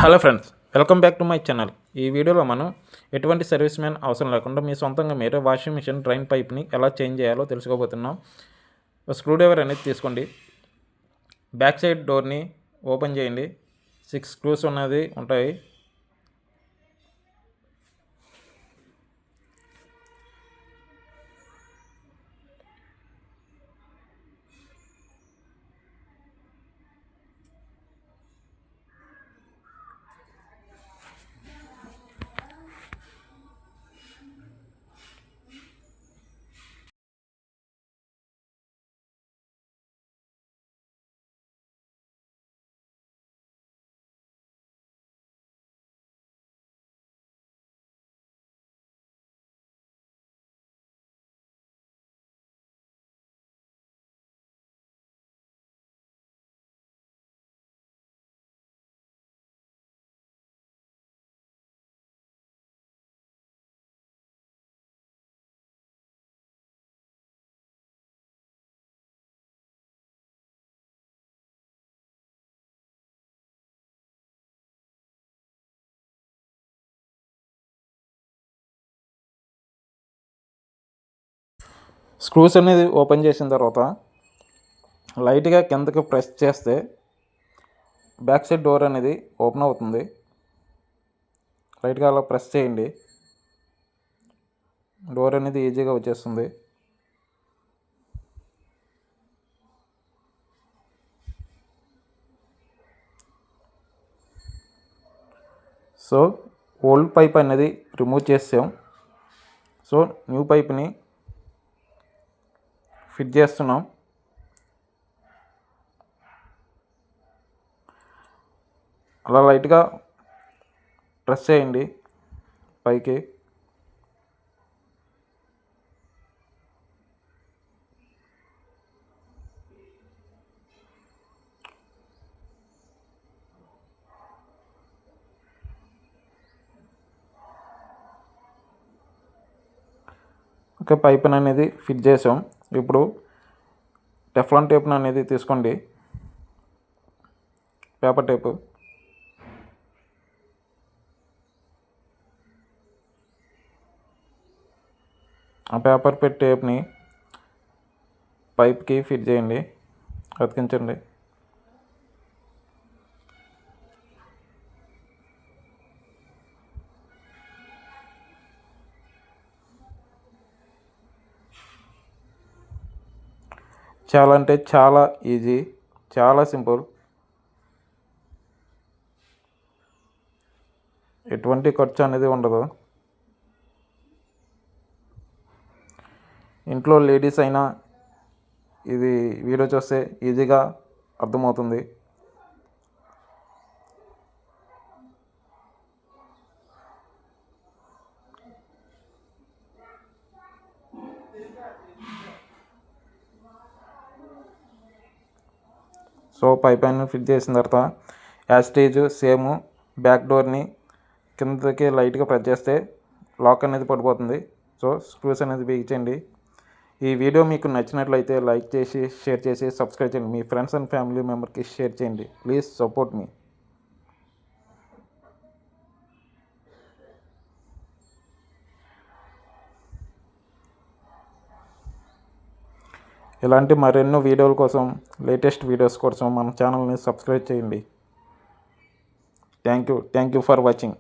Hello friends, welcome back to my channel. ఈ వీడియోలో మనం ఎటువంటి సర్వీస్ మ్యాన్ అవసరం లేకుండా మీ సొంతంగా మీరే వాషింగ్ మిషన్ డ్రైన్ పైప్ని ఎలా చేంజ్ చేయాలో తెలుసుకోబోతున్నాం. స్క్రూ డ్రైవర్ అనేది తీసుకోండి. బ్యాక్ సైడ్ డోర్ని ఓపెన్ చేయండి. 6 స్క్రూస్ ఉన్నది ఉంటాయి. స్క్రూస్ అనేది ఓపెన్ చేసిన తర్వాత లైట్గా కిందకి ప్రెస్ చేస్తే బ్యాక్ సైడ్ డోర్ అనేది ఓపెన్ అవుతుంది. లైట్గా అలా ప్రెస్ చేయండి, డోర్ అనేది ఈజీగా వచ్చేస్తుంది. సో ఓల్డ్ పైప్ అనేది రిమూవ్ చేసాం. సో న్యూ పైప్ని ఫిట్ చేస్తున్నాం. అలా లైట్గా ప్రెస్ చేయండి పైకి. ఓకే, పైప్ని అనేది ఫిట్ చేసాం. ఇప్పుడు టెఫ్లాన్ టేప్ని అనేది తీసుకోండి, పేపర్ టేపు. ఆ పేపర్ టేప్ని పైప్కి ఫిట్ చేయండి, అతికించండి. చాలా అంటే చాలా ఈజీ, చాలా సింపుల్. ఎటువంటి ఖర్చు అనేది ఉండదు. ఇంట్లో లేడీస్ అయినా ఇది వీడియో చూస్తే ఈజీగా అర్థమవుతుంది. సో పైప్ అనేది ఫిట్ చేసిన తర్వాత యాస్టేజ్ సేమ్ బ్యాక్ డోర్ని కిందకి లైట్గా ప్రెస్ చేస్తే లాక్ అనేది పడిపోతుంది. సో స్క్రూస్ అనేది బిగించండి. ఈ వీడియో మీకు నచ్చినట్లయితే లైక్ చేసి, షేర్ చేసి, సబ్స్క్రైబ్ చేయండి. మీ ఫ్రెండ్స్ అండ్ ఫ్యామిలీ మెంబర్కి షేర్ చేయండి. ప్లీజ్ సపోర్ట్ మీ. ఇలాంటి మరెన్నో వీడియోల కోసం, లేటెస్ట్ వీడియోస్ కోసం మన ఛానల్ని సబ్స్క్రైబ్ చేయండి. Thank you for watching.